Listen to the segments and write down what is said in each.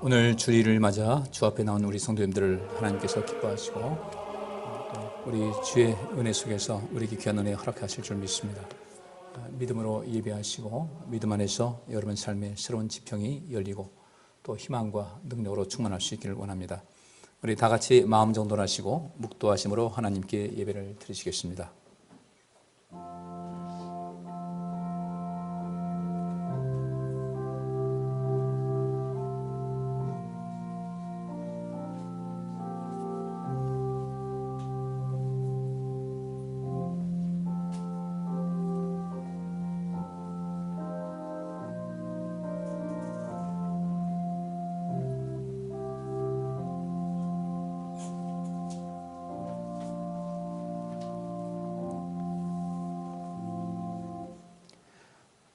오늘 주일을 맞아 주 앞에 나온 우리 성도님들을 하나님께서 기뻐하시고 또 우리 주의 은혜 속에서 우리에게 귀한 은혜 허락하실 줄 믿습니다. 믿음으로 예배하시고 믿음 안에서 여러분 삶의 새로운 지평이 열리고 또 희망과 능력으로 충만할 수 있기를 원합니다. 우리 다 같이 마음 정돈하시고 묵도하심으로 하나님께 예배를 드리시겠습니다.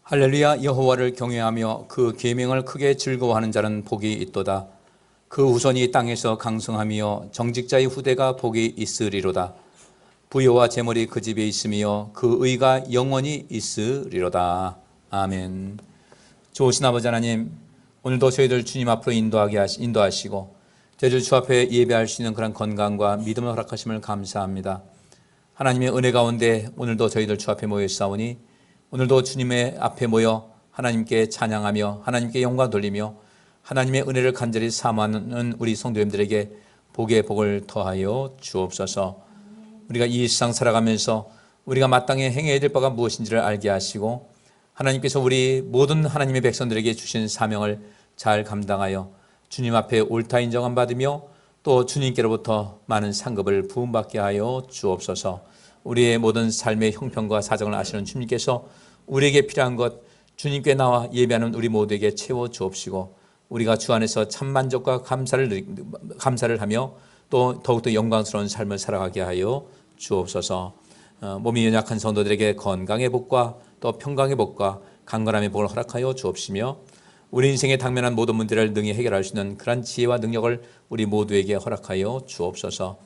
할렐루야. 여호와를 경외하며 그 계명을 크게 즐거워하는 자는 복이 있도다. 그 후손이 땅에서 강성하며 정직자의 후대가 복이 있으리로다. 부여와 재물이 그 집에 있으며 그 의가 영원히 있으리로다. 아멘. 좋으신 아버지 하나님, 오늘도 저희들 주님 앞으로 인도하시고 저희들 주 앞에 예배할 수 있는 그런 건강과 믿음을 허락하심을 감사합니다. 하나님의 은혜 가운데 오늘도 저희들 주 앞에 모여 있사오니 오늘도 주님의 앞에 모여 하나님께 찬양하며 하나님께 영광 돌리며 하나님의 은혜를 간절히 사모하는 우리 성도님들에게 복의 복을 더하여 주옵소서. 우리가 이 세상 살아가면서 우리가 마땅히 행해야 될 바가 무엇인지를 알게 하시고 하나님께서 우리 모든 하나님의 백성들에게 주신 사명을 잘 감당하여 주님 앞에 옳다 인정함 받으며 또 주님께로부터 많은 상급을 부음받게 하여 주옵소서. 우리의 모든 삶의 형편과 사정을 아시는 주님께서 우리에게 필요한 것 주님께 나와 예배하는 우리 모두에게 채워 주옵시고 우리가 주 안에서 참 만족과 감사를 하며 또 더욱더 영광스러운 삶을 살아가게 하여 주옵소서. 몸이 연약한 성도들에게 건강의 복과 또 평강의 복과 강건함의 복을 허락하여 주옵시며 우리 인생에 당면한 모든 문제를 능히 해결할 수 있는 그런 지혜와 능력을 우리 모두에게 허락하여 주옵소서.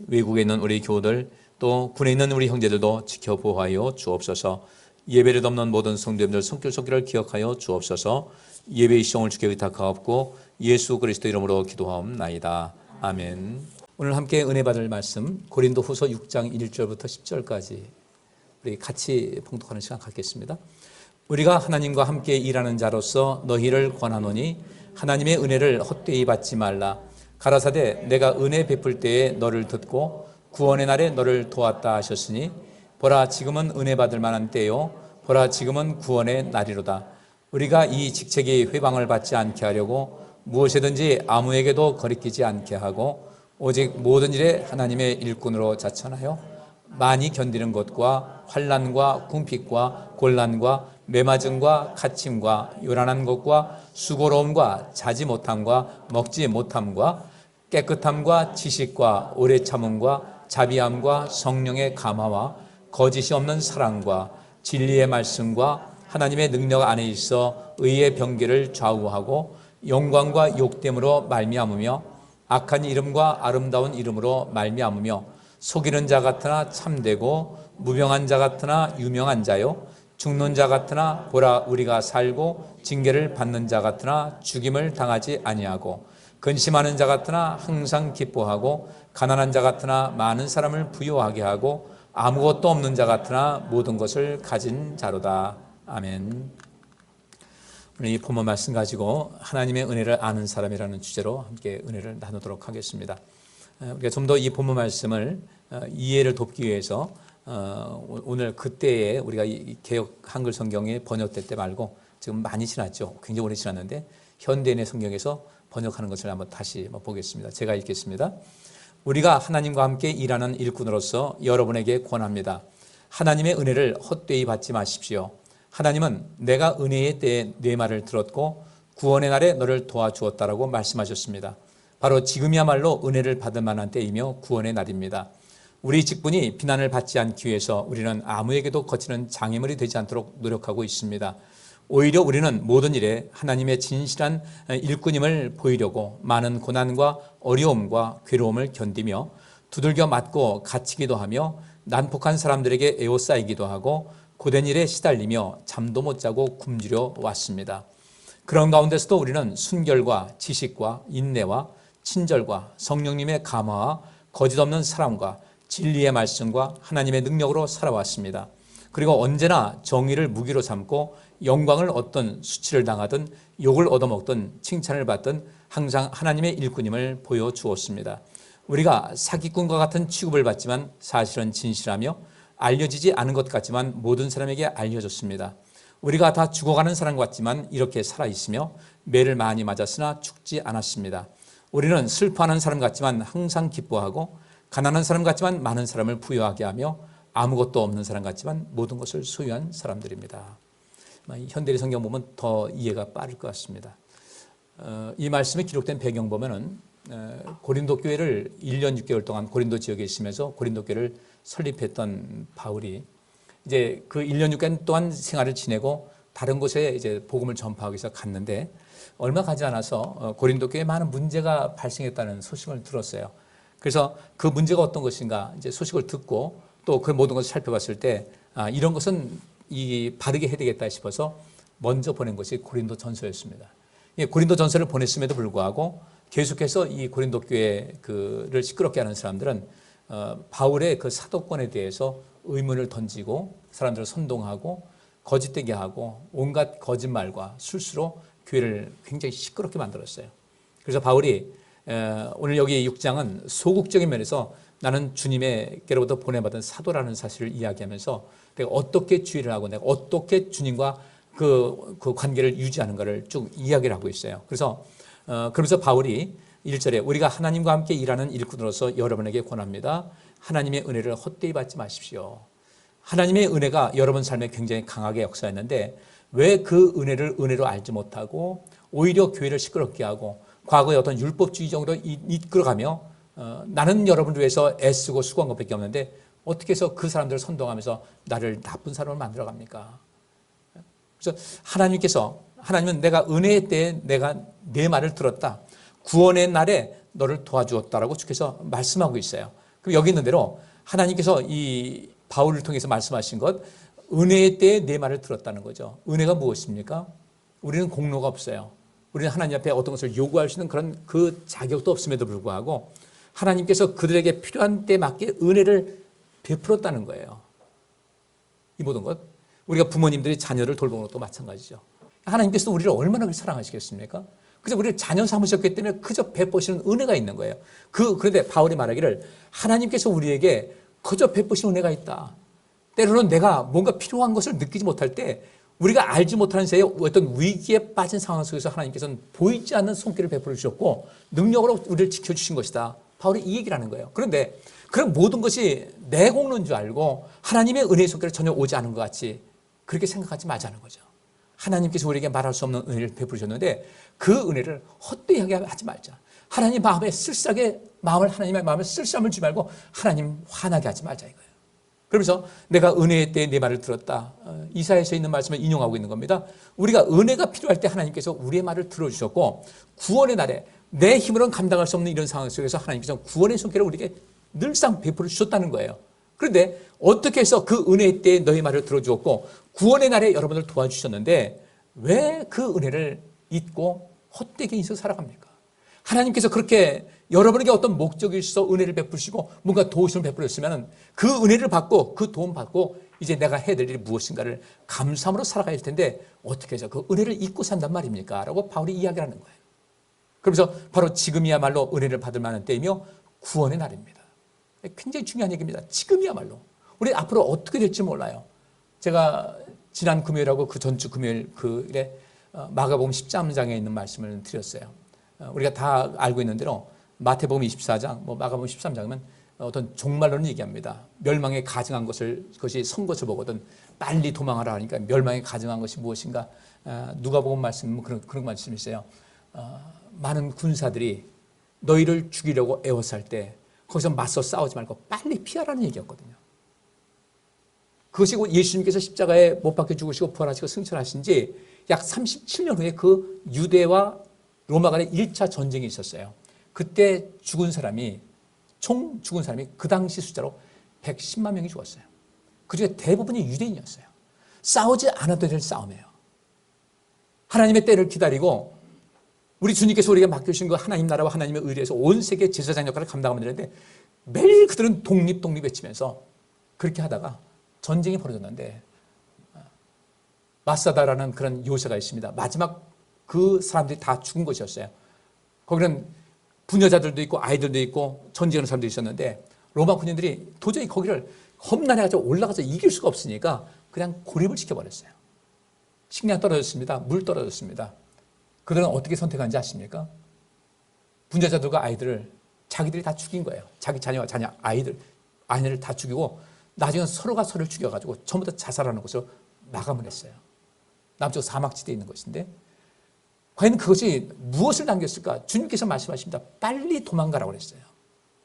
외국에 있는 우리 교우들 또 군에 있는 우리 형제들도 지켜 보호하여 주옵소서. 예배를 돕는 모든 성도님들 손길을 기억하여 주옵소서. 예배의 시종을 주께 의탁하옵고 예수 그리스도 이름으로 기도하옵나이다. 아멘. 오늘 함께 은혜 받을 말씀 고린도후서 6장 1절부터 10절까지 우리 같이 봉독하는 시간 갖겠습니다. 우리가 하나님과 함께 일하는 자로서 너희를 권하노니 하나님의 은혜를 헛되이 받지 말라. 가라사대 내가 은혜 베풀 때에 너를 듣고 구원의 날에 너를 도왔다 하셨으니 보라 지금은 은혜 받을 만한 때요 보라 지금은 구원의 날이로다. 우리가 이 직책이 회방을 받지 않게 하려고 무엇이든지 아무에게도 거리끼지 않게 하고 오직 모든 일에 하나님의 일꾼으로 자천하여 많이 견디는 것과 환난과 궁핍과 곤란과 매맞음과 갇힘과 요란한 것과 수고로움과 자지 못함과 먹지 못함과 깨끗함과 지식과 오래 참음과 자비함과 성령의 감화와 거짓이 없는 사랑과 진리의 말씀과 하나님의 능력 안에 있어 의의 병기를 좌우하고 영광과 욕됨으로 말미암으며 악한 이름과 아름다운 이름으로 말미암으며 속이는 자 같으나 참되고 무명한 자 같으나 유명한 자요 죽는 자 같으나 보라 우리가 살고 징계를 받는 자 같으나 죽임을 당하지 아니하고 근심하는 자 같으나 항상 기뻐하고 가난한 자 같으나 많은 사람을 부유하게 하고 아무것도 없는 자 같으나 모든 것을 가진 자로다. 아멘. 오늘 이 본문 말씀 가지고 하나님의 은혜를 아는 사람이라는 주제로 함께 은혜를 나누도록 하겠습니다. 우리가 좀 더 이 본문 말씀을 이해를 돕기 위해서 오늘 그때에 우리가 이 개역 한글 성경이 번역될 때 말고 지금 많이 지났죠. 굉장히 오래 지났는데 현대인의 성경에서 번역하는 것을 한번 다시 보겠습니다. 제가 읽겠습니다. 우리가 하나님과 함께 일하는 일꾼으로서 여러분에게 권합니다. 하나님의 은혜를 헛되이 받지 마십시오. 하나님은 내가 은혜의 때에 내 말을 들었고 구원의 날에 너를 도와주었다라고 말씀하셨습니다. 바로 지금이야말로 은혜를 받을 만한 때이며 구원의 날입니다. 우리 직분이 비난을 받지 않기 위해서 우리는 아무에게도 거치는 장애물이 되지 않도록 노력하고 있습니다. 오히려 우리는 모든 일에 하나님의 진실한 일꾼임을 보이려고 많은 고난과 어려움과 괴로움을 견디며 두들겨 맞고 갇히기도 하며 난폭한 사람들에게 에워싸이기도 하고 고된 일에 시달리며 잠도 못 자고 굶주려 왔습니다. 그런 가운데서도 우리는 순결과 지식과 인내와 친절과 성령님의 감화와 거짓 없는 사랑과 진리의 말씀과 하나님의 능력으로 살아왔습니다. 그리고 언제나 정의를 무기로 삼고 영광을 얻든 수치를 당하든 욕을 얻어먹든 칭찬을 받든 항상 하나님의 일꾼임을 보여주었습니다. 우리가 사기꾼과 같은 취급을 받지만 사실은 진실하며 알려지지 않은 것 같지만 모든 사람에게 알려졌습니다. 우리가 다 죽어가는 사람 같지만 이렇게 살아있으며 매를 많이 맞았으나 죽지 않았습니다. 우리는 슬퍼하는 사람 같지만 항상 기뻐하고 가난한 사람 같지만 많은 사람을 부유하게 하며 아무것도 없는 사람 같지만 모든 것을 소유한 사람들입니다. 현대리 성경 보면 더 이해가 빠를 것 같습니다. 이 말씀이 기록된 배경 보면은 고린도 교회를 1년 6개월 동안 고린도 지역에 있으면서 고린도 교회를 설립했던 바울이 이제 그 1년 6개월 동안 생활을 지내고 다른 곳에 이제 복음을 전파하기 위해서 갔는데 얼마 가지 않아서 고린도 교회에 많은 문제가 발생했다는 소식을 들었어요. 그래서 그 문제가 어떤 것인가 이제 소식을 듣고 또 그 모든 것을 살펴봤을 때 이런 것은 바르게 해야 되겠다 싶어서 먼저 보낸 것이 고린도 전서였습니다. 고린도 전서를 보냈음에도 불구하고 계속해서 이 고린도 교회를 시끄럽게 하는 사람들은 바울의 그 사도권에 대해서 의문을 던지고 사람들을 선동하고 거짓되게 하고 온갖 거짓말과 술수로 교회를 굉장히 시끄럽게 만들었어요. 그래서 바울이 오늘 여기 6장은 소극적인 면에서 나는 주님께로부터 보내받은 사도라는 사실을 이야기하면서 내가 어떻게 주의를 하고 내가 어떻게 주님과 그 관계를 유지하는가를 쭉 이야기를 하고 있어요. 그래서 그러면서 바울이 1절에 우리가 하나님과 함께 일하는 일꾼으로서 여러분에게 권합니다. 하나님의 은혜를 헛되이 받지 마십시오. 하나님의 은혜가 여러분 삶에 굉장히 강하게 역사했는데 왜 그 은혜를 은혜로 알지 못하고 오히려 교회를 시끄럽게 하고 과거의 어떤 율법주의적으로 이끌어가며 나는 여러분을 위해서 애쓰고 수고한 것밖에 없는데 어떻게 해서 그 사람들을 선동하면서 나를 나쁜 사람을 만들어 갑니까? 그래서 하나님은 내가 은혜의 때에 내가 내 말을 들었다. 구원의 날에 너를 도와주었다라고 주께서 말씀하고 있어요. 그럼 여기 있는 대로 하나님께서 이 바울을 통해서 말씀하신 것 은혜의 때에 내 말을 들었다는 거죠. 은혜가 무엇입니까? 우리는 공로가 없어요. 우리는 하나님 앞에 어떤 것을 요구할 수 있는 그런 그 자격도 없음에도 불구하고 하나님께서 그들에게 필요한 때 맞게 은혜를 베풀었다는 거예요. 이 모든 것. 우리가 부모님들이 자녀를 돌보는 것도 마찬가지죠. 하나님께서 우리를 얼마나 사랑하시겠습니까? 그래서 우리를 자녀 삼으셨기 때문에 그저 베푸시는 은혜가 있는 거예요. 그런데 바울이 말하기를 하나님께서 우리에게 그저 베푸시는 은혜가 있다. 때로는 내가 뭔가 필요한 것을 느끼지 못할 때 우리가 알지 못하는 새에 어떤 위기에 빠진 상황 속에서 하나님께서는 보이지 않는 손길을 베풀어 주셨고 능력으로 우리를 지켜주신 것이다. 바울이 이 얘기를 하는 거예요. 그런데 그런 모든 것이 내 공로인 줄 알고 하나님의 은혜의 손길이 전혀 오지 않은 것 같이 그렇게 생각하지 말자는 거죠. 하나님께서 우리에게 말할 수 없는 은혜를 베푸셨는데 그 은혜를 헛되이 하지 말자. 하나님의 마음을 쓸쓸함을 주지 말고 하나님 화나게 하지 말자 이거예요. 그러면서 내가 은혜의 때에 내 말을 들었다. 이사야서에 있는 말씀을 인용하고 있는 겁니다. 우리가 은혜가 필요할 때 하나님께서 우리의 말을 들어주셨고 구원의 날에 내 힘으로는 감당할 수 없는 이런 상황 속에서 하나님께서 구원의 손길을 우리에게 늘상 베풀어 주셨다는 거예요. 그런데 어떻게 해서 그 은혜의 때에 너의 말을 들어주었고 구원의 날에 여러분을 도와주셨는데 왜 그 은혜를 잊고 헛되게 인생 살아갑니까? 하나님께서 그렇게 여러분에게 어떤 목적이 있어서 은혜를 베푸시고 뭔가 도우심을 베풀었으면 그 은혜를 받고 그 도움 받고 이제 내가 해야 될 일이 무엇인가를 감사함으로 살아가야 할 텐데 어떻게 해서 그 은혜를 잊고 산단 말입니까? 라고 바울이 이야기를 하는 거예요. 그러면서 바로 지금이야말로 은혜를 받을 만한 때이며 구원의 날입니다. 굉장히 중요한 얘기입니다. 지금이야말로. 우리 앞으로 어떻게 될지 몰라요. 제가 지난 금요일하고 그 전주 금요일에 마가복음 13장에 있는 말씀을 드렸어요. 우리가 다 알고 있는 대로 마태복음 24장, 마가복음 13장은 어떤 종말론을 얘기합니다. 멸망에 가증한 그것이 선 것을 보거든 빨리 도망하라 하니까 멸망에 가증한 것이 무엇인가? 누가복음 말씀은 그런 말씀이 있어요. 많은 군사들이 너희를 죽이려고 애워쌀 때 거기서 맞서 싸우지 말고 빨리 피하라는 얘기였거든요. 그것이 예수님께서 십자가에 못 박혀 죽으시고 부활하시고 승천하신 지 약 37년 후에 그 유대와 로마 간의 1차 전쟁이 있었어요. 그때 총 죽은 사람이 그 당시 숫자로 110만 명이 죽었어요. 그중에 대부분이 유대인이었어요. 싸우지 않아도 될 싸움이에요. 하나님의 때를 기다리고 우리 주님께서 우리에게 맡겨주신 그 하나님 나라와 하나님의 의리에서 온 세계 제사장 역할을 감당하면 되는데 매일 그들은 독립 외치면서 그렇게 하다가 전쟁이 벌어졌는데 마사다라는 그런 요새가 있습니다. 마지막 그 사람들이 다 죽은 것이었어요. 거기는 부녀자들도 있고 아이들도 있고 전쟁하는 사람도 있었는데 로마 군인들이 도저히 거기를 험난해가지고 올라가서 이길 수가 없으니까 그냥 고립을 시켜버렸어요. 식량 떨어졌습니다. 물 떨어졌습니다. 그들은 어떻게 선택한지 아십니까? 부녀자들과 아이들을 자기들이 다 죽인 거예요. 자기 자녀와 아이를 다 죽이고 나중에 서로가 서로를 죽여가지고 전부 다 자살하는 것으로 마감을 했어요. 남쪽 사막지대에 있는 것인데 과연 그것이 무엇을 남겼을까? 주님께서 말씀하십니다. 빨리 도망가라고 그랬어요.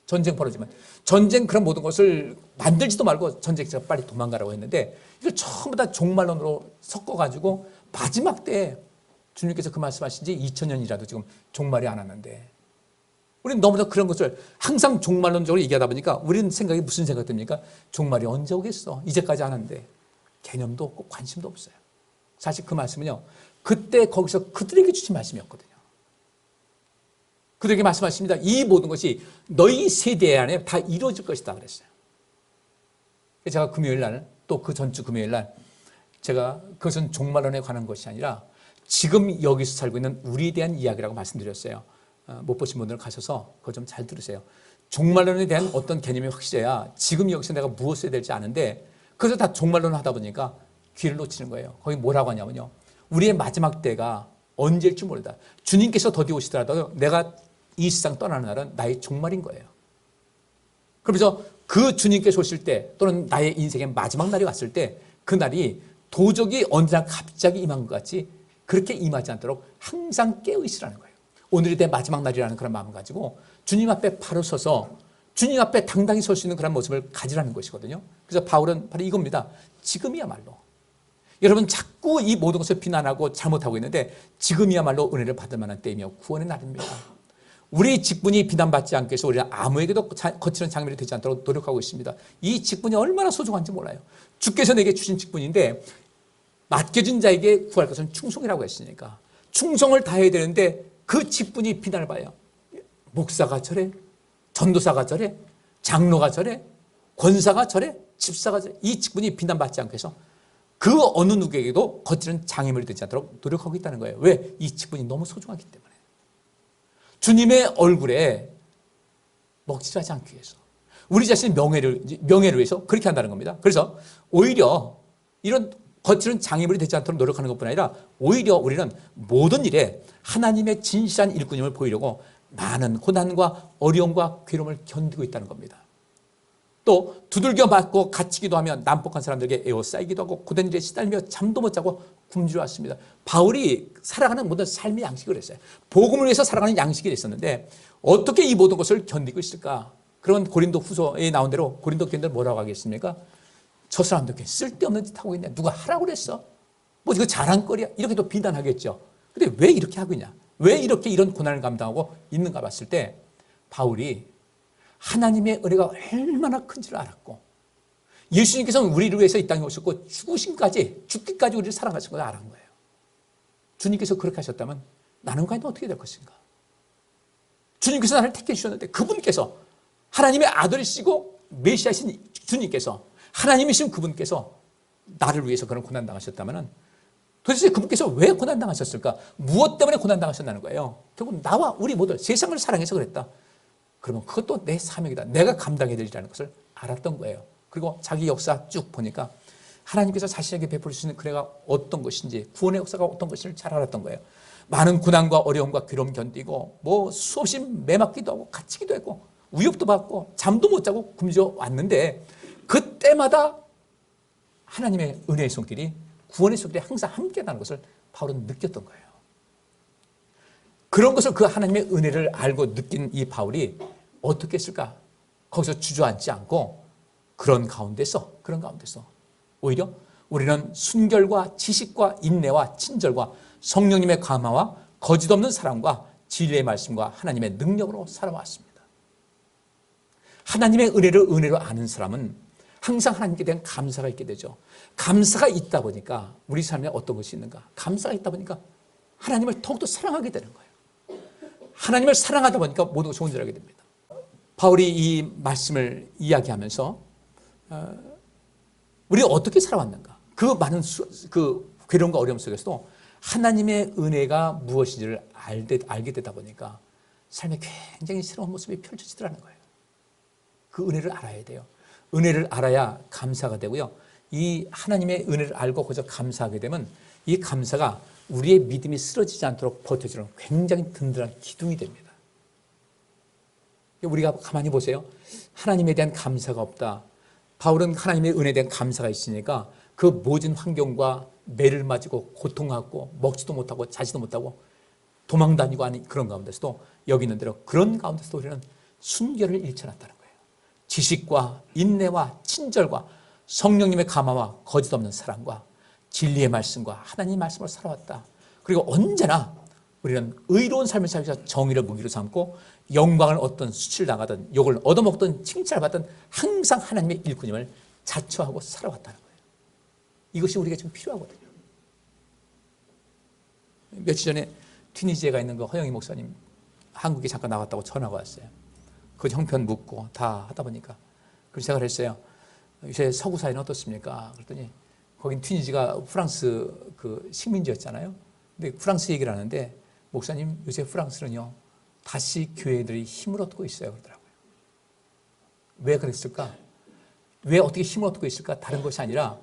전쟁 벌어지면. 전쟁 그런 모든 것을 만들지도 말고 전쟁에서 빨리 도망가라고 했는데 이걸 전부 다 종말론으로 섞어가지고 마지막 때에 주님께서 그 말씀하신 지 2000년이라도 지금 종말이 안 왔는데 우리는 너무나 그런 것을 항상 종말론적으로 얘기하다 보니까 우리는 생각이 무슨 생각 듭니까? 종말이 언제 오겠어? 이제까지 안 왔는데 개념도 없고 관심도 없어요. 사실 그 말씀은요. 그때 거기서 그들에게 주신 말씀이었거든요. 그들에게 말씀하십니다. 이 모든 것이 너희 세대 안에 다 이루어질 것이다 그랬어요. 제가 금요일 날 또 그 전주 금요일 날 제가 그것은 종말론에 관한 것이 아니라 지금 여기서 살고 있는 우리에 대한 이야기라고 말씀드렸어요. 못 보신 분들은 가셔서 그거 좀 잘 들으세요. 종말론에 대한 어떤 개념이 확실해야 지금 여기서 내가 무엇을 해야 될지 아는데 그래서 다 종말론을 하다 보니까 귀를 놓치는 거예요. 거기 뭐라고 하냐면요. 우리의 마지막 때가 언제일지 모르다. 주님께서 더디 오시더라도 내가 이 세상 떠나는 날은 나의 종말인 거예요. 그러면서 그 주님께서 오실 때 또는 나의 인생의 마지막 날이 왔을 때 그 날이 도적이 언제나 갑자기 임한 것 같이 그렇게 임하지 않도록 항상 깨어있으라는 거예요. 오늘이 내 마지막 날이라는 그런 마음을 가지고 주님 앞에 바로 서서 주님 앞에 당당히 설 수 있는 그런 모습을 가지라는 것이거든요. 그래서 바울은 바로 이겁니다. 지금이야말로. 여러분 자꾸 이 모든 것을 비난하고 잘못하고 있는데 지금이야말로 은혜를 받을 만한 때이며 구원의 날입니다. 우리 직분이 비난받지 않기 위해서 우리는 아무에게도 거치는 장면이 되지 않도록 노력하고 있습니다. 이 직분이 얼마나 소중한지 몰라요. 주께서 내게 주신 직분인데 맡겨진 자에게 구할 것은 충성이라고 했으니까 충성을 다해야 되는데 그 직분이 비난을 봐요. 목사가 저래, 전도사가 저래, 장로가 저래, 권사가 저래, 집사가 저래. 이 직분이 비난받지 않기 위해서 그 어느 누구에게도 거치는 장애물이 되지 않도록 노력하고 있다는 거예요. 왜? 이 직분이 너무 소중하기 때문에. 주님의 얼굴에 먹칠하지 않기 위해서 우리 자신의 명예를 위해서 그렇게 한다는 겁니다. 그래서 오히려 이런 거칠은 장애물이 되지 않도록 노력하는 것뿐 아니라 오히려 우리는 모든 일에 하나님의 진실한 일꾼임을 보이려고 많은 고난과 어려움과 괴로움을 견디고 있다는 겁니다. 또 두들겨 맞고 갇히기도 하며 난폭한 사람들에게 에워싸이기도 하고 고된 일에 시달리며 잠도 못 자고 굶주려 왔습니다. 바울이 살아가는 모든 삶의 양식을 했어요. 복음을 위해서 살아가는 양식이 있었는데 어떻게 이 모든 것을 견디고 있을까? 그런 고린도 후서에 나온 대로 고린도 교인들 뭐라고 하겠습니까? 저 사람들 쓸데없는 짓 하고 있네. 누가 하라고 그랬어? 뭐 이거 자랑거리야? 이렇게 또 비난하겠죠. 근데 왜 이렇게 하고 있냐? 왜 이렇게 이런 고난을 감당하고 있는가 봤을 때 바울이 하나님의 은혜가 얼마나 큰지를 알았고 예수님께서는 우리를 위해서 이 땅에 오셨고 죽기까지 우리를 사랑하신 걸 알은 거예요. 주님께서 그렇게 하셨다면 나는 과연 어떻게 될 것인가? 주님께서 나를 택해 주셨는데 그분께서 하나님의 아들이시고 메시아신 주님께서 하나님이신 그분께서 나를 위해서 그런 고난당하셨다면 도대체 그분께서 왜 고난당하셨을까? 무엇 때문에 고난당하셨다는 거예요. 결국 나와 우리 모두 세상을 사랑해서 그랬다. 그러면 그것도 내 사명이다. 내가 감당해야 될 일이라는 것을 알았던 거예요. 그리고 자기 역사 쭉 보니까 하나님께서 자신에게 베풀 수 있는 은혜가 어떤 것인지 구원의 역사가 어떤 것인지 잘 알았던 거예요. 많은 고난과 어려움과 괴로움 견디고 뭐 수없이 매맞기도 하고 갇히기도 했고 위협도 받고 잠도 못 자고 굶주려 왔는데 그때마다 하나님의 은혜의 손길이 구원의 손길이 항상 함께하는 것을 바울은 느꼈던 거예요. 그런 것을 그 하나님의 은혜를 알고 느낀 이 바울이 어떻게 했을까? 거기서 주저앉지 않고 그런 가운데서 오히려 우리는 순결과 지식과 인내와 친절과 성령님의 감화와 거짓없는 사랑과 진리의 말씀과 하나님의 능력으로 살아왔습니다. 하나님의 은혜로 아는 사람은 항상 하나님께 대한 감사가 있게 되죠. 감사가 있다 보니까 우리 삶에 어떤 것이 있는가? 감사가 있다 보니까 하나님을 더욱더 사랑하게 되는 거예요. 하나님을 사랑하다 보니까 모두 좋은 줄 알게 됩니다. 바울이 이 말씀을 이야기하면서 우리가 어떻게 살아왔는가, 그 많은 그 괴로움과 어려움 속에서도 하나님의 은혜가 무엇인지를 알게 되다 보니까 삶에 굉장히 새로운 모습이 펼쳐지더라는 거예요. 그 은혜를 알아야 돼요. 은혜를 알아야 감사가 되고요. 이 하나님의 은혜를 알고 그저 감사하게 되면 이 감사가 우리의 믿음이 쓰러지지 않도록 버텨주는 굉장히 든든한 기둥이 됩니다. 우리가 가만히 보세요. 하나님에 대한 감사가 없다. 바울은 하나님의 은혜에 대한 감사가 있으니까 그 모진 환경과 매를 맞고 고통하고 먹지도 못하고 자지도 못하고 도망다니고 하는 그런 가운데서도 여기 있는 대로 그런 가운데서도 우리는 순결을 잃지 않았다는 거예요. 지식과 인내와 친절과 성령님의 감화와 거짓 없는 사랑과 진리의 말씀과 하나님의 말씀으로 살아왔다. 그리고 언제나 우리는 의로운 삶을 살면서 정의를 무기로 삼고 영광을 얻든 수치를 당하든 욕을 얻어먹든 칭찬을 받든 항상 하나님의 일꾼임을 자처하고 살아왔다는 거예요. 이것이 우리가 좀 필요하거든요. 며칠 전에 튀니지에 가 있는 그 허영희 목사님 한국에 잠깐 나갔다고 전화가 왔어요. 그 형편 묻고 다 하다 보니까 그래서 제가 그랬어요. 요새 서구 사회는 어떻습니까? 그랬더니 거긴 튀니지가 프랑스 그 식민지였잖아요. 근데 프랑스 얘기를 하는데 목사님 요새 프랑스는요 다시 교회들이 힘을 얻고 있어요 그러더라고요. 왜 그랬을까? 왜 어떻게 힘을 얻고 있을까? 다른 것이 아니라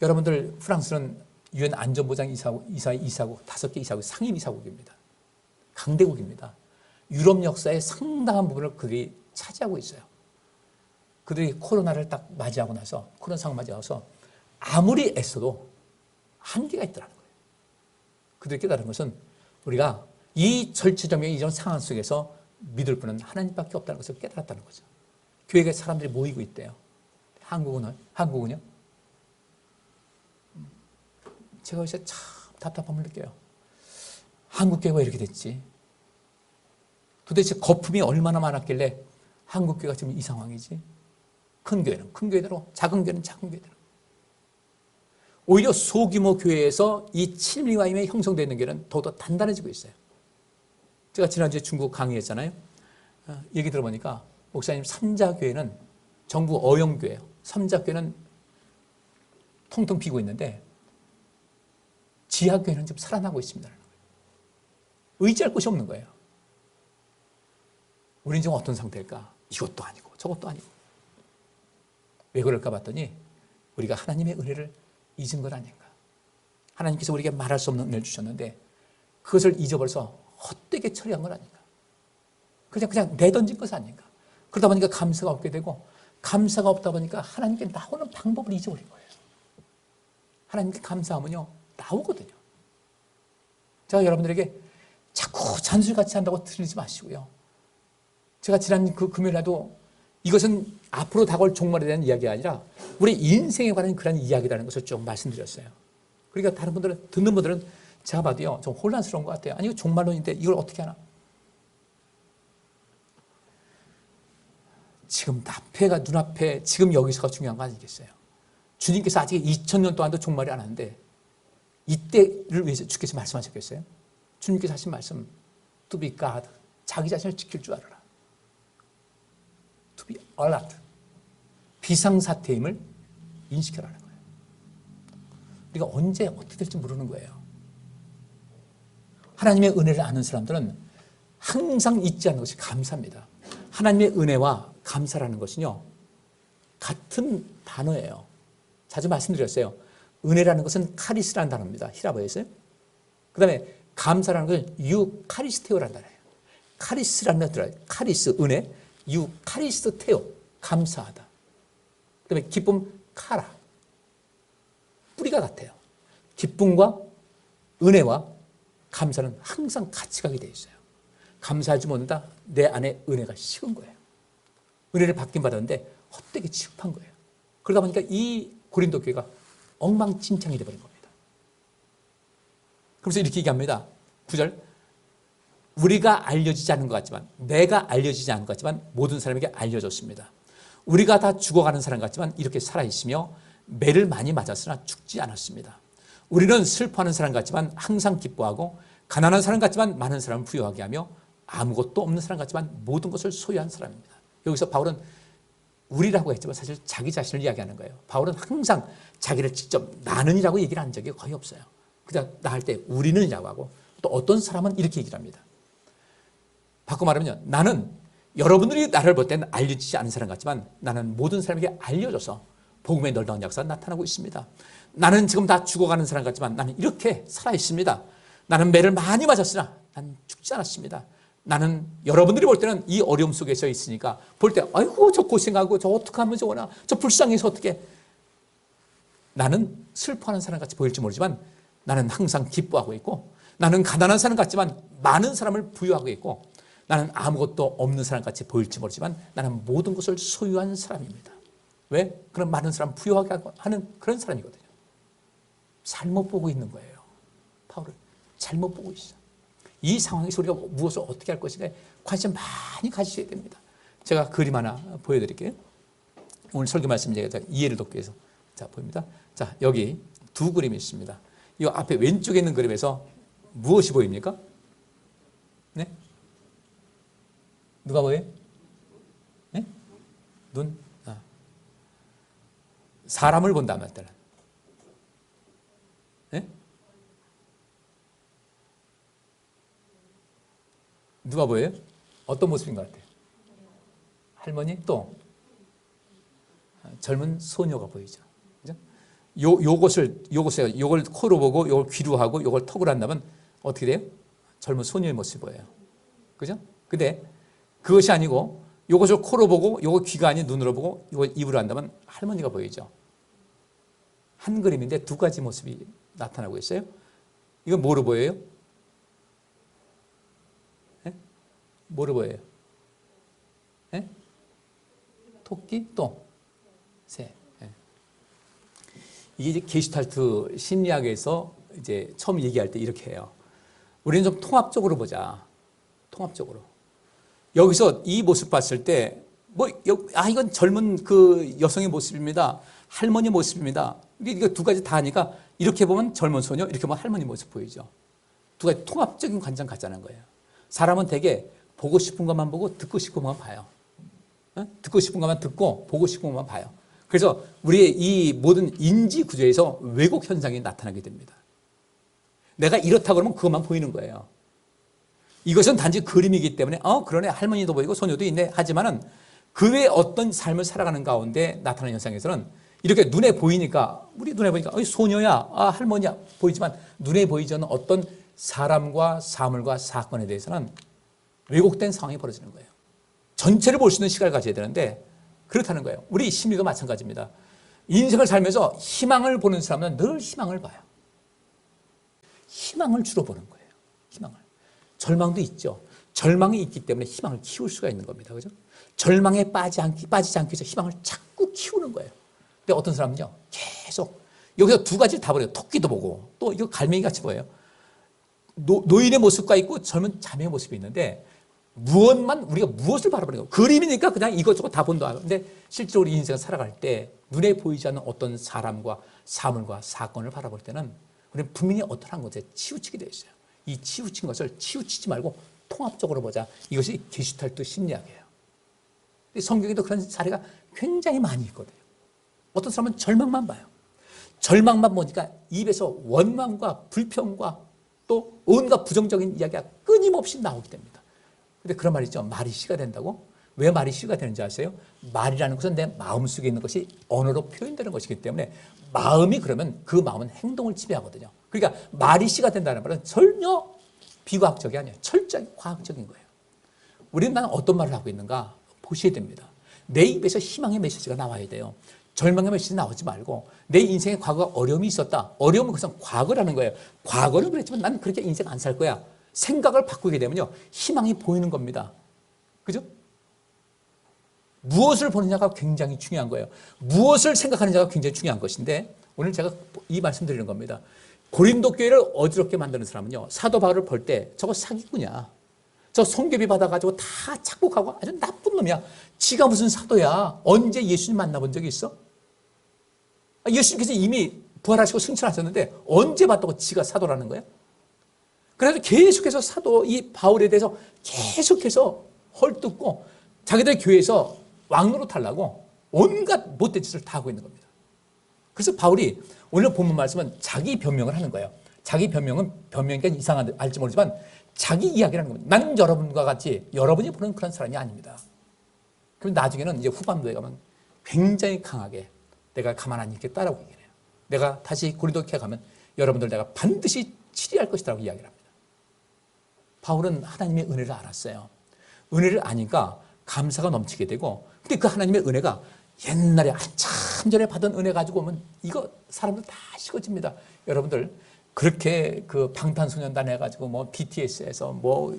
여러분들 프랑스는 유엔 안전보장 이사국 5개 이사국 상임 이사국입니다. 강대국입니다. 유럽 역사의 상당한 부분을 그들이 차지하고 있어요. 그들이 코로나를 딱 맞이하고 나서 코로나 상황 맞이하고서 아무리 애써도 한계가 있더라는 거예요. 그들이 깨달은 것은 우리가 이 절체절명의 이런 상황 속에서 믿을 분은 하나님밖에 없다는 것을 깨달았다는 거죠. 교회에 사람들이 모이고 있대요. 한국은요? 제가 요새 참 답답함을 느껴요. 한국 교회가 이렇게 됐지. 도대체 거품이 얼마나 많았길래 한국 교회가 지금 이 상황이지. 큰 교회는 큰 교회대로, 작은 교회는 작은 교회대로. 오히려 소규모 교회에서 이 친밀과 힘이 형성되는 교회는 더욱더 단단해지고 있어요. 제가 지난주에 중국 강의했잖아요. 얘기 들어보니까 목사님 삼자교회는 정부 어영교회예요. 삼자교회는 통통 비고 있는데 지하교회는 지금 살아나고 있습니다. 의지할 곳이 없는 거예요. 우리는 지금 어떤 상태일까? 이것도 아니고 저것도 아니고. 왜 그럴까 봤더니 우리가 하나님의 은혜를 잊은 건 아닌가. 하나님께서 우리에게 말할 수 없는 은혜를 주셨는데 그것을 잊어버려서 헛되게 처리한 건 아닌가. 그냥 내던진 것은 아닌가. 그러다 보니까 감사가 없게 되고 감사가 없다 보니까 하나님께 나오는 방법을 잊어버린 거예요. 하나님께 감사하면요 나오거든요. 제가 여러분들에게 자꾸 잔술같이 한다고 들리지 마시고요. 제가 지난 그 금요일에도 이것은 앞으로 다가올 종말에 대한 이야기가 아니라 우리 인생에 관한 그런 이야기라는 것을 좀 말씀드렸어요. 그러니까 다른 분들은 듣는 분들은 제가 봐도요 좀 혼란스러운 것 같아요. 아니 이거 종말론인데 이걸 어떻게 하나? 지금 앞에가 눈앞에 지금 여기서가 중요한 거 아니겠어요? 주님께서 아직 2000년 동안도 종말이 안 왔는데 이때를 위해서 주께서 말씀하셨겠어요? 주님께서 하신 말씀 To be God, 자기 자신을 지킬 줄 알아라. To be alert, 비상사태임을 인식하라는 거예요. 우리가 언제 어떻게 될지 모르는 거예요. 하나님의 은혜를 아는 사람들은 항상 잊지 않는 것이 감사입니다. 하나님의 은혜와 감사라는 것은요 같은 단어예요. 자주 말씀드렸어요. 은혜라는 것은 카리스라는 단어입니다. 히라보에서요. 그 다음에 감사라는 것은 유카리스테오라는 단어예요. 카리스라는 단어예요. 카리스, 은혜. 유카리스테오, 감사하다. 그 다음에 기쁨, 카라. 뿌리가 같아요. 기쁨과 은혜와 감사는 항상 같이 가게 돼 있어요. 감사하지 못한다. 내 안에 은혜가 식은 거예요. 은혜를 받긴 받았는데 헛되게 취급한 거예요. 그러다 보니까 이 고린도 교회가 엉망진창이 되어버린 겁니다. 그래서 이렇게 얘기합니다. 9절 우리가 알려지지 않은 것 같지만 내가 알려지지 않은 것 같지만 모든 사람에게 알려졌습니다. 우리가 다 죽어가는 사람 같지만 이렇게 살아있으며 매를 많이 맞았으나 죽지 않았습니다. 우리는 슬퍼하는 사람 같지만 항상 기뻐하고 가난한 사람 같지만 많은 사람을 부유하게 하며 아무것도 없는 사람 같지만 모든 것을 소유한 사람입니다. 여기서 바울은 우리라고 했지만 사실 자기 자신을 이야기하는 거예요. 바울은 항상 자기를 직접 나는이라고 얘기를 한 적이 거의 없어요. 그냥 나 할 때 우리는이라고 하고 또 어떤 사람은 이렇게 얘기를 합니다. 바꿔 말하면요. 나는 여러분들이 나를 볼 때는 알려지지 않은 사람 같지만 나는 모든 사람에게 알려져서 복음의 놀라운 역사가 나타나고 있습니다. 나는 지금 다 죽어가는 사람 같지만 나는 이렇게 살아 있습니다. 나는 매를 많이 맞았으나 난 죽지 않았습니다. 나는 여러분들이 볼 때는 이 어려움 속에서 있으니까 볼 때 아이고 저 고생하고 저 어떻게 하면 좋으나 저 불쌍해서 어떻게 나는 슬퍼하는 사람 같이 보일지 모르지만 나는 항상 기뻐하고 있고 나는 가난한 사람 같지만 많은 사람을 부유하고 있고 나는 아무것도 없는 사람 같이 보일지 모르지만 나는 모든 것을 소유한 사람입니다. 왜? 그런 많은 사람 부유하게 하는 그런 사람이거든요. 잘못 보고 있는 거예요. 바울은 잘못 보고 있어. 이 상황에서 우리가 무엇을 어떻게 할 것인가 관심 많이 가지셔야 됩니다. 제가 그림 하나 보여드릴게요. 오늘 설교 말씀 제가 이해를 돕기 위해서. 자, 보입니다. 자, 여기 두 그림이 있습니다. 이 앞에 왼쪽에 있는 그림에서 무엇이 보입니까? 네? 누가 보여요? 네? 눈? 아. 사람을 본다면 할때는. 네? 누가 보여요? 어떤 모습인 것 같아요? 할머니 또 젊은 소녀가 보이죠. 그죠? 요걸 코로 보고 요걸 귀로 하고 요걸 턱으로 한다면 어떻게 돼요? 젊은 소녀의 모습이 보여요. 그죠? 근데 그것이 아니고 요것을 코로 보고 요거 귀가 아닌 눈으로 보고 요걸 입으로 한다면 할머니가 보이죠. 한 그림인데 두 가지 모습이 나타나고 있어요. 이건 뭐로 보여요? 네? 뭐로 보여요? 네? 토끼 또 새. 네. 이게 이제 게슈탈트 심리학에서 이제 처음 얘기할 때 이렇게 해요. 우리는 좀 통합적으로 보자. 통합적으로. 여기서 이 모습 봤을 때, 이건 젊은 그 여성의 모습입니다. 할머니 모습입니다. 이거 두 가지 다 하니까 이렇게 보면 젊은 소녀, 이렇게 보면 할머니 모습 보이죠. 두 가지 통합적인 관점 갖자는 거예요. 사람은 되게 보고 싶은 것만 보고 듣고 싶은 것만 봐요. 듣고 싶은 것만 듣고 보고 싶은 것만 봐요. 그래서 우리의 이 모든 인지 구조에서 왜곡 현상이 나타나게 됩니다. 내가 이렇다고 그러면 그것만 보이는 거예요. 이것은 단지 그림이기 때문에 그러네 할머니도 보이고 소녀도 있네 하지만은 그 외에 어떤 삶을 살아가는 가운데 나타나는 현상에서는 이렇게 눈에 보이니까 우리 눈에 보니까 소녀야 할머니야 보이지만 눈에 보이지 않는 어떤 사람과 사물과 사건에 대해서는 왜곡된 상황이 벌어지는 거예요. 전체를 볼 수 있는 시각을 가져야 되는데 그렇다는 거예요. 우리 심리도 마찬가지입니다. 인생을 살면서 희망을 보는 사람은 늘 희망을 봐요. 희망을 주로 보는 거예요. 희망을. 절망도 있죠. 절망이 있기 때문에 희망을 키울 수가 있는 겁니다. 그죠? 절망에 빠지지 않기 위해서 희망을 자꾸 키우는 거예요. 근데 어떤 사람은요, 계속 여기서 두 가지를 다 버려요. 토끼도 보고 또 이거 갈매기 같이 보여요. 노인의 모습과 있고 젊은 자매의 모습이 있는데 우리가 무엇을 바라보는 거예요? 그림이니까 그냥 이것저것 다 본다. 근데 실제로 우리 인생을 살아갈 때 눈에 보이지 않는 어떤 사람과 사물과 사건을 바라볼 때는 우리는 분명히 어떠한 것에 치우치게 되어 있어요. 이 치우친 것을 치우치지 말고 통합적으로 보자. 이것이 게슈탈트 심리학이에요. 성경에도 그런 사례가 굉장히 많이 있거든요. 어떤 사람은 절망만 봐요. 절망만 보니까 입에서 원망과 불평과 또 온갖 부정적인 이야기가 끊임없이 나오게 됩니다. 근데 그런 말 있죠. 말이 시가 된다고? 왜 말이 시가 되는지 아세요? 말이라는 것은 내 마음속에 있는 것이 언어로 표현되는 것이기 때문에 마음이 그러면 그 마음은 행동을 지배하거든요. 그러니까 말이 시가 된다는 말은 전혀 비과학적이 아니에요. 철저히 과학적인 거예요. 우리는 나는 어떤 말을 하고 있는가 보셔야 됩니다. 내 입에서 희망의 메시지가 나와야 돼요. 절망의 메시지 나오지 말고 내 인생에 과거 어려움이 있었다. 어려움은 그냥 과거라는 거예요. 과거는 그랬지만 난 그렇게 인생 안 살 거야. 생각을 바꾸게 되면요. 희망이 보이는 겁니다. 그죠? 무엇을 보느냐가 굉장히 중요한 거예요. 무엇을 생각하느냐가 굉장히 중요한 것인데 오늘 제가 이 말씀 드리는 겁니다. 고린도 교회를 어지럽게 만드는 사람은요. 사도 바울을 볼 때 저거 사기꾼이야. 저 손괴비 받아가지고 다 착복하고 아주 나쁜 놈이야. 지가 무슨 사도야. 언제 예수님 만나본 적이 있어? 예수님께서 이미 부활하시고 승천하셨는데 언제 봤다고 지가 사도라는 거야? 그래서 계속해서 사도 이 바울에 대해서 계속해서 헐뜯고 자기들 교회에서 왕노릇하려고 온갖 못된 짓을 다 하고 있는 겁니다. 그래서 바울이 오늘 본문 말씀은 자기 변명을 하는 거예요. 자기 변명은 변명이니까 이상한데 알지 모르지만 자기 이야기를 하는 겁니다. 나는 여러분과 같이 여러분이 보는 그런 사람이 아닙니다. 그럼 나중에는 이제 후반부에 가면 굉장히 강하게 내가 가만 안 있겠다라고 얘기해요. 내가 다시 고린도교회 가면 여러분들 내가 반드시 치리할 것이라고 이야기를 합니다. 바울은 하나님의 은혜를 알았어요. 은혜를 아니까 감사가 넘치게 되고, 근데 그 하나님의 은혜가 옛날에 한참 전에 받은 은혜 가지고 오면 이거 사람들 다 식어집니다. 여러분들 그렇게 그 방탄소년단 해가지고 뭐 BTS에서 뭐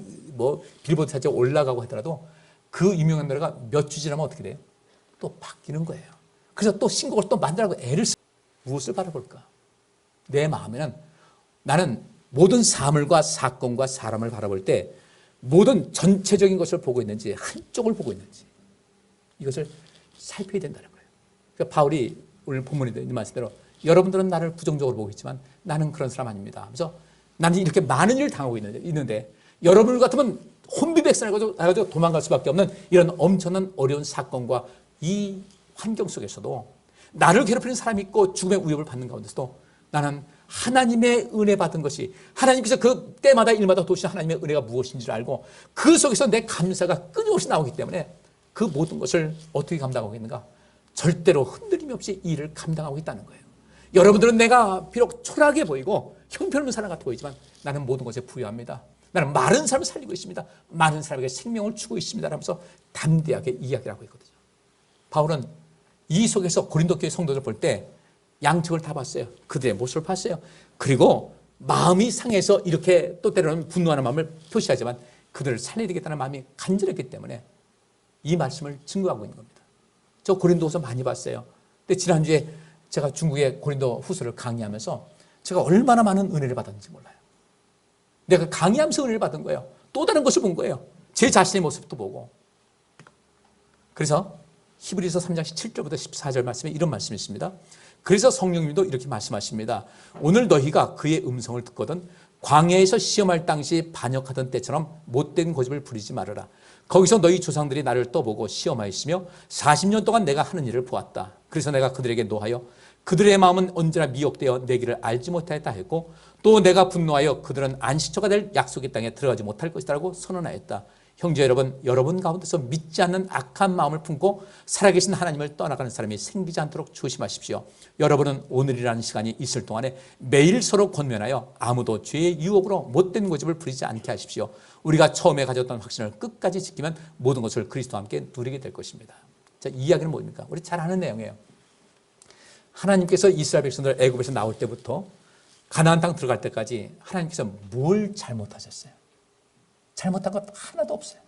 빌보드 차트에 올라가고 하더라도 그 유명한 노래가 몇 주 지나면 어떻게 돼요? 또 바뀌는 거예요. 그래서 또 신곡을 또 만들라고 애를 쓰. 무엇을 바라볼까? 내 마음에는 나는 모든 사물과 사건과 사람을 바라볼 때 모든 전체적인 것을 보고 있는지 한쪽을 보고 있는지 이것을 살펴야 된다는 거예요. 그러니까 바울이 오늘 본문에 있는 말씀대로 여러분들은 나를 부정적으로 보고 있지만 나는 그런 사람 아닙니다. 그래서 나는 이렇게 많은 일을 당하고 있는데 여러분 같으면 혼비백산을 가지고 도망갈 수밖에 없는 이런 엄청난 어려운 사건과 이 환경 속에서도 나를 괴롭히는 사람이 있고 죽음의 위협을 받는 가운데서도 나는 하나님의 은혜 받은 것이 하나님께서 그 때마다 일마다 도우시는 하나님의 은혜가 무엇인지를 알고 그 속에서 내 감사가 끊임없이 나오기 때문에 그 모든 것을 어떻게 감당하고 있는가? 절대로 흔들림 없이 이 일을 감당하고 있다는 거예요. 여러분들은 내가 비록 초라하게 보이고 형편없는 사람 같아 보이지만 나는 모든 것에 부유합니다. 나는 많은 사람을 살리고 있습니다. 많은 사람에게 생명을 주고 있습니다. 하면서 담대하게 이야기를 하고 있거든요. 바울은 이 속에서 고린도 교회 성도들 볼 때 양측을 다 봤어요. 그들의 모습을 봤어요. 그리고 마음이 상해서 이렇게 또 때로는 분노하는 마음을 표시하지만 그들을 살려야 되겠다는 마음이 간절했기 때문에 이 말씀을 증거하고 있는 겁니다. 저 고린도후서 많이 봤어요. 근데 지난주에 제가 중국의 고린도 후서를 강의하면서 제가 얼마나 많은 은혜를 받았는지 몰라요. 내가 강의하면서 은혜를 받은 거예요. 또 다른 것을 본 거예요. 제 자신의 모습도 보고. 그래서 히브리서 3장 17절부터 14절 말씀에 이런 말씀이 있습니다. 그래서 성령님도 이렇게 말씀하십니다. 오늘 너희가 그의 음성을 듣거든 광야에서 시험할 당시 반역하던 때처럼 못된 고집을 부리지 말아라. 거기서 너희 조상들이 나를 떠보고 시험하였으며 40년 동안 내가 하는 일을 보았다. 그래서 내가 그들에게 노하여 그들의 마음은 언제나 미혹되어 내 길을 알지 못하였다 했고 또 내가 분노하여 그들은 안식처가 될 약속의 땅에 들어가지 못할 것이라고 선언하였다. 형제 여러분, 여러분 가운데서 믿지 않는 악한 마음을 품고 살아계신 하나님을 떠나가는 사람이 생기지 않도록 조심하십시오. 여러분은 오늘이라는 시간이 있을 동안에 매일 서로 권면하여 아무도 죄의 유혹으로 못된 고집을 부리지 않게 하십시오. 우리가 처음에 가졌던 확신을 끝까지 지키면 모든 것을 그리스도와 함께 누리게 될 것입니다. 자, 이 이야기는 뭡니까? 우리 잘 아는 내용이에요. 하나님께서 이스라엘 백성들 애굽에서 나올 때부터 가나안 땅 들어갈 때까지 하나님께서 뭘 잘못하셨어요? 잘못한 것 하나도 없어요.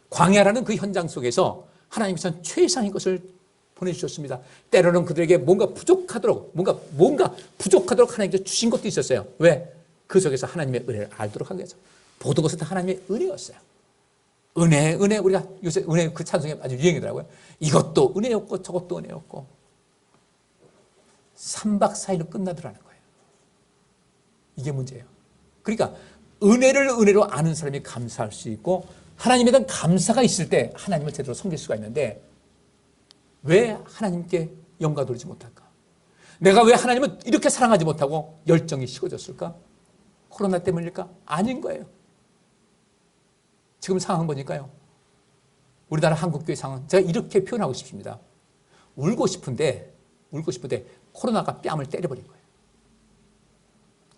광야라는 그 현장 속에서 하나님께서는 최상의 것을 보내주셨습니다. 때로는 그들에게 뭔가 부족하도록 하나님께서 주신 것도 있었어요. 왜? 그 속에서 하나님의 은혜를 알도록 하기 위해서. 모든 것은 다 하나님의 은혜였어요. 은혜, 우리가 요새 은혜 그 찬송이 아주 유행이더라고요. 이것도 은혜였고 저것도 은혜였고 3박 4일로 끝나더라는 거예요. 이게 문제예요. 그러니까 은혜를 은혜로 아는 사람이 감사할 수 있고 하나님에 대한 감사가 있을 때 하나님을 제대로 섬길 수가 있는데 왜 하나님께 영광 돌리지 못할까? 내가 왜 하나님을 이렇게 사랑하지 못하고 열정이 식어졌을까? 코로나 때문일까? 아닌 거예요. 지금 상황 보니까요. 우리나라 한국교회 상황 제가 이렇게 표현하고 싶습니다. 울고 싶은데 코로나가 뺨을 때려버린 거예요.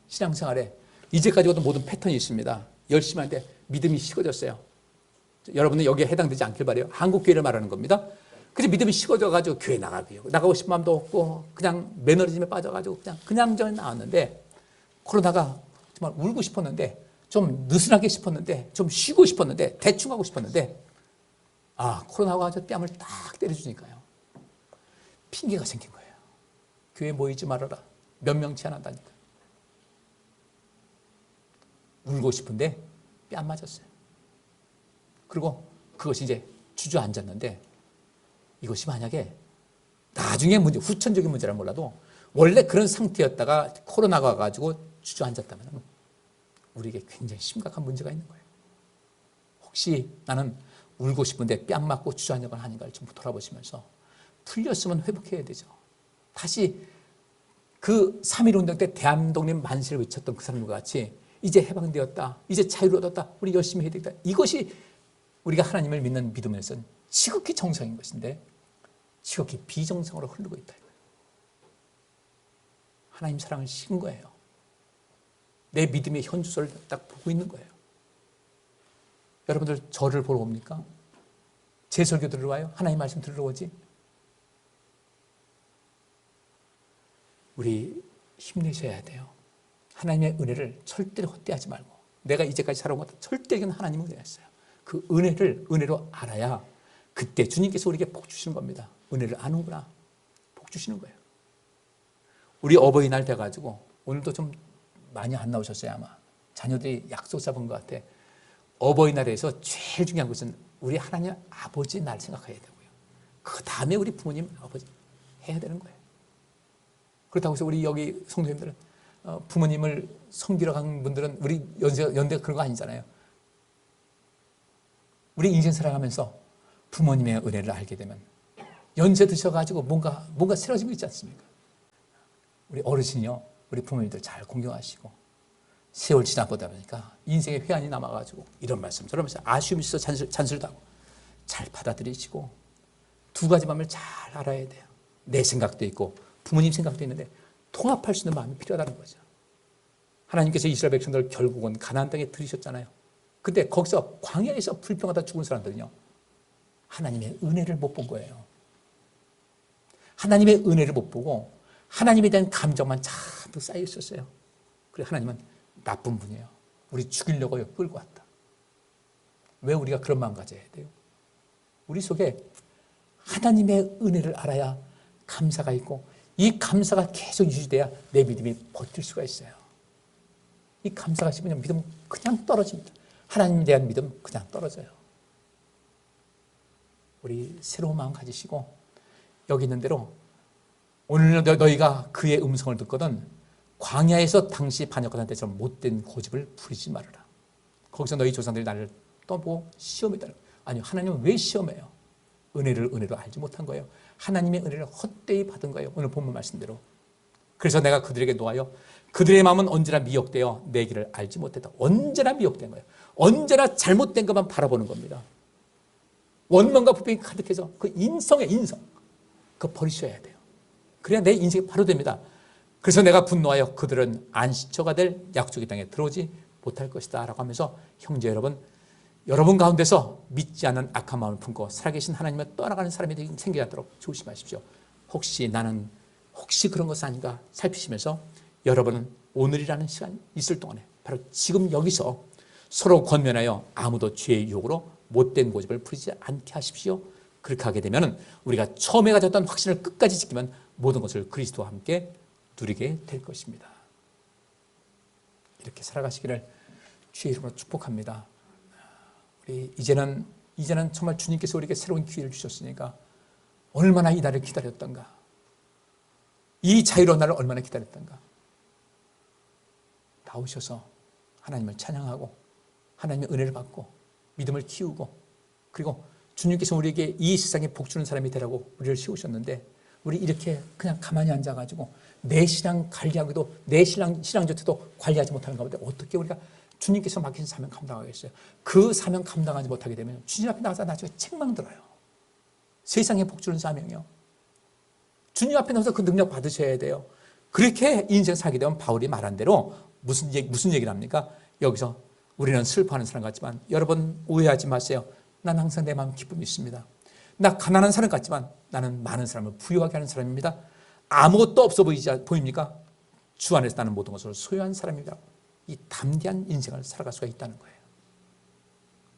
신앙생활에 이제까지 오던 모든 패턴이 있습니다. 열심히 하는데 믿음이 식어졌어요. 여러분은 여기에 해당되지 않길 바라요. 한국교회를 말하는 겁니다. 그래서 믿음이 식어져가지고 교회 나가고 싶은 마음도 없고 그냥 매너리즘에 빠져가지고 그냥 저 나왔는데 코로나가 정말 울고 싶었는데 좀 느슨하게 싶었는데 좀 쉬고 싶었는데 대충 하고 싶었는데 코로나가 와서 뺨을 딱 때려주니까요. 핑계가 생긴 거예요. 교회 모이지 말아라. 몇 명치 안 한다니까. 울고 싶은데 뺨 맞았어요. 그리고 그것이 이제 주저앉았는데 이것이 만약에 나중에 문제, 후천적인 문제란 몰라도 원래 그런 상태였다가 코로나가 와가지고 주저앉았다면 우리에게 굉장히 심각한 문제가 있는 거예요. 혹시 나는 울고 싶은데 뺨 맞고 주저앉는 건 아닌가를 좀 돌아보시면서 풀렸으면 회복해야 되죠. 다시 그 3.1운동 때 대한독립 만세를 외쳤던 그 사람과 같이 이제 해방되었다, 이제 자유를 얻었다, 우리 열심히 해야 되겠다. 이것이 우리가 하나님을 믿는 믿음에서는 지극히 정상인 것인데 지극히 비정상으로 흐르고 있다. 하나님 사랑을 식은 거예요. 내 믿음의 현주소를 딱 보고 있는 거예요. 여러분들 저를 보러 옵니까? 제 설교 들으러 와요? 하나님 말씀 들으러 오지? 우리 힘내셔야 돼요. 하나님의 은혜를 절대로 헛되하지 말고, 내가 이제까지 살아온 것도 절대 하나님의 은혜였어요. 그 은혜를 은혜로 알아야 그때 주님께서 우리에게 복 주시는 겁니다. 은혜를 아는구나, 복 주시는 거예요. 우리 어버이날 돼가지고 오늘도 좀 많이 안 나오셨어요. 아마 자녀들이 약속 잡은 것 같아. 어버이날에서 제일 중요한 것은 우리 하나님 아버지 날 생각해야 되고요, 그 다음에 우리 부모님 아버지 해야 되는 거예요. 그렇다고 해서 우리 여기 성도님들은 부모님을 섬기러 간 분들은 우리 연대가 그런 거 아니잖아요. 우리 인생 살아가면서 부모님의 은혜를 알게 되면 연세 드셔가지고 뭔가 새로워지고 있지 않습니까? 우리 어르신이요, 우리 부모님들 잘 공경하시고, 세월 지나보다 보니까 인생의 회한이 남아가지고 이런 말씀 저런 말씀 아쉬움이 있어 잔술도 하고 잘 받아들이시고, 두 가지 마음을 잘 알아야 돼요. 내 생각도 있고 부모님 생각도 있는데 통합할 수 있는 마음이 필요하다는 거죠. 하나님께서 이스라엘 백성들을 결국은 가나안 땅에 들이셨잖아요. 근데 거기서 광야에서 불평하다 죽은 사람들은요, 하나님의 은혜를 못 본 거예요. 하나님의 은혜를 못 보고 하나님에 대한 감정만 잔뜩 쌓여 있었어요. 그래, 하나님은 나쁜 분이에요. 우리 죽이려고 끌고 왔다. 왜 우리가 그런 마음 가져야 돼요? 우리 속에 하나님의 은혜를 알아야 감사가 있고, 이 감사가 계속 유지돼야 내 믿음이 버틸 수가 있어요. 이 감사가 있으면 믿음은 그냥 떨어집니다. 하나님에 대한 믿음 그냥 떨어져요. 우리 새로운 마음 가지시고, 여기 있는 대로 오늘 너희가 그의 음성을 듣거든 광야에서 당시 반역하던 때처럼 못된 고집을 부리지 말아라. 거기서 너희 조상들이 나를 떠보고 시험했다. 아니요, 하나님은 왜 시험해요? 은혜를 은혜로 알지 못한 거예요. 하나님의 은혜를 헛되이 받은 거예요. 오늘 본문 말씀대로. 그래서 내가 그들에게 놓아요, 그들의 마음은 언제나 미혹되어 내 길을 알지 못했다. 언제나 미혹된 거예요. 언제나 잘못된 것만 바라보는 겁니다. 원망과 불평이 가득해서 그 인성의 인성, 그거 버리셔야 돼요. 그래야 내 인생이 바로 됩니다. 그래서 내가 분노하여 그들은 안식처가 될 약속의 땅에 들어오지 못할 것이다 라고 하면서, 형제 여러분 가운데서 믿지 않는 악한 마음을 품고 살아계신 하나님을 떠나가는 사람이 생기지 않도록 조심하십시오. 혹시 그런 것은 아닌가 살피시면서, 여러분은 오늘이라는 시간 있을 동안에 바로 지금 여기서 서로 권면하여 아무도 죄의 유혹으로 못된 고집을 부리지 않게 하십시오. 그렇게 하게 되면 우리가 처음에 가졌던 확신을 끝까지 지키면 모든 것을 그리스도와 함께 누리게 될 것입니다. 이렇게 살아가시기를 주의 이름으로 축복합니다. 우리 이제는 정말 주님께서 우리에게 새로운 기회를 주셨으니까 얼마나 이 날을 기다렸던가, 이 자유로운 날을 얼마나 기다렸던가. 나오셔서 하나님을 찬양하고 하나님의 은혜를 받고 믿음을 키우고, 그리고 주님께서 우리에게 이 세상에 복 주는 사람이 되라고 우리를 세우셨는데, 우리 이렇게 그냥 가만히 앉아가지고 내 신앙 관리하기도, 내 신앙조차도 관리하지 못하는 가운데 어떻게 우리가 주님께서 맡기신 사명 감당하겠어요? 그 사명 감당하지 못하게 되면 주님 앞에 나가서 나중에 책망 들어요. 세상에 복 주는 사명이요. 주님 앞에 나가서 그 능력 받으셔야 돼요. 그렇게 인생 살게 되면 바울이 말한 대로 무슨 얘기를 합니까? 여기서 우리는 슬퍼하는 사람 같지만, 여러분 오해하지 마세요. 난 항상 내 마음 기쁨이 있습니다. 나 가난한 사람 같지만 나는 많은 사람을 부유하게 하는 사람입니다. 아무것도 없어 보입니까? 주 안에서 나는 모든 것을 소유한 사람입니다. 이 담대한 인생을 살아갈 수가 있다는 거예요.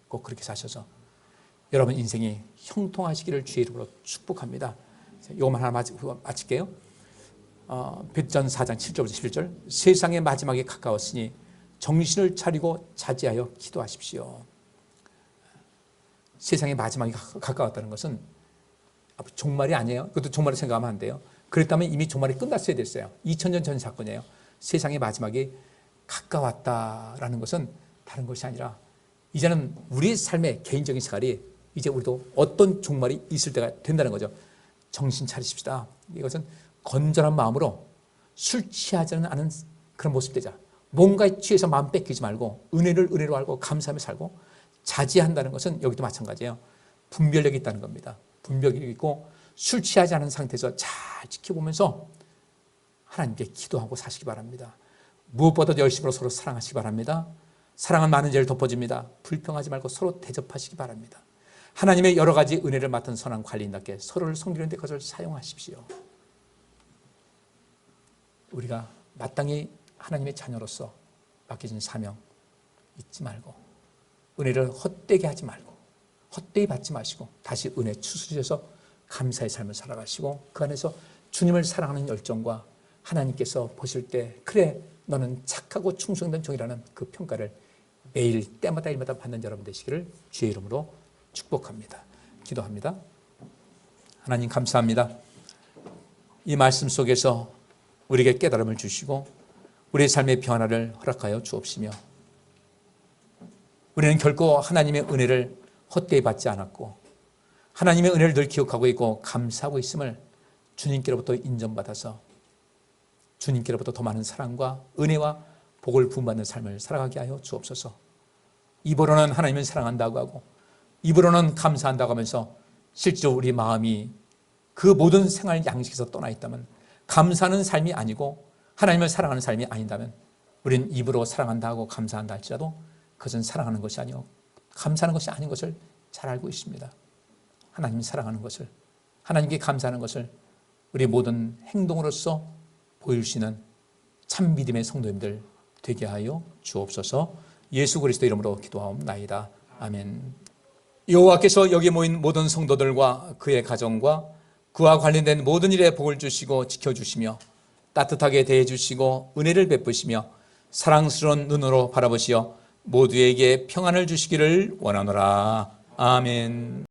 꼭 그렇게 사셔서 여러분 인생이 형통하시기를 주의 이름으로 축복합니다. 이것만 하나 마칠게요. 베드전 4장 7절부터 11절. 세상의 마지막이 가까웠으니 정신을 차리고 자제하여 기도하십시오. 세상의 마지막이 가까웠다는 것은 종말이 아니에요. 그것도 종말을 생각하면 안 돼요. 그랬다면 이미 종말이 끝났어야 됐어요. 2000년 전 사건이에요. 세상의 마지막이 가까웠다라는 것은 다른 것이 아니라 이제는 우리 삶의 개인적인 생활이 이제 우리도 어떤 종말이 있을 때가 된다는 거죠. 정신 차리십시다. 이것은 건전한 마음으로 술 취하지는 않은 그런 모습 되자. 뭔가에 취해서 마음 뺏기지 말고 은혜를 은혜로 알고 감사하며 살고 자제한다는 것은 여기도 마찬가지예요. 분별력이 있다는 겁니다. 분별력이 있고 술 취하지 않은 상태에서 잘 지켜보면서 하나님께 기도하고 사시기 바랍니다. 무엇보다 열심으로 서로 사랑하시기 바랍니다. 사랑은 많은 죄를 덮어줍니다. 불평하지 말고 서로 대접하시기 바랍니다. 하나님의 여러 가지 은혜를 맡은 선한 관리인답게 서로를 섬기는 데 그것을 사용하십시오. 우리가 마땅히 하나님의 자녀로서 맡겨진 사명 잊지 말고 은혜를 헛되게 하지 말고 헛되이 받지 마시고 다시 은혜 추스리셔서 감사의 삶을 살아가시고 그 안에서 주님을 사랑하는 열정과 하나님께서 보실 때 그래 너는 착하고 충성된 종이라는 그 평가를 매일 때마다 일마다 받는 여러분 되시기를 주의 이름으로 축복합니다. 기도합니다. 하나님 감사합니다. 이 말씀 속에서 우리에게 깨달음을 주시고 우리의 삶의 변화를 허락하여 주옵시며 우리는 결코 하나님의 은혜를 헛되이 받지 않았고 하나님의 은혜를 늘 기억하고 있고 감사하고 있음을 주님께로부터 인정받아서 주님께로부터 더 많은 사랑과 은혜와 복을 부음받는 삶을 살아가게 하여 주옵소서. 입으로는 하나님을 사랑한다고 하고 입으로는 감사한다고 하면서 실제로 우리 마음이 그 모든 생활 양식에서 떠나 있다면 감사하는 삶이 아니고 하나님을 사랑하는 삶이 아닌다면 우리는 입으로 사랑한다 하고 감사한다 할지라도 그것은 사랑하는 것이 아니요 감사하는 것이 아닌 것을 잘 알고 있습니다. 하나님이 사랑하는 것을 하나님께 감사하는 것을 우리 모든 행동으로서 보일 수 있는 참 믿음의 성도님들 되게 하여 주옵소서. 예수 그리스도 이름으로 기도하옵나이다. 아멘. 여호와께서 여기 모인 모든 성도들과 그의 가정과 그와 관련된 모든 일에 복을 주시고 지켜주시며 따뜻하게 대해주시고 은혜를 베푸시며 사랑스러운 눈으로 바라보시어 모두에게 평안을 주시기를 원하노라. 아멘.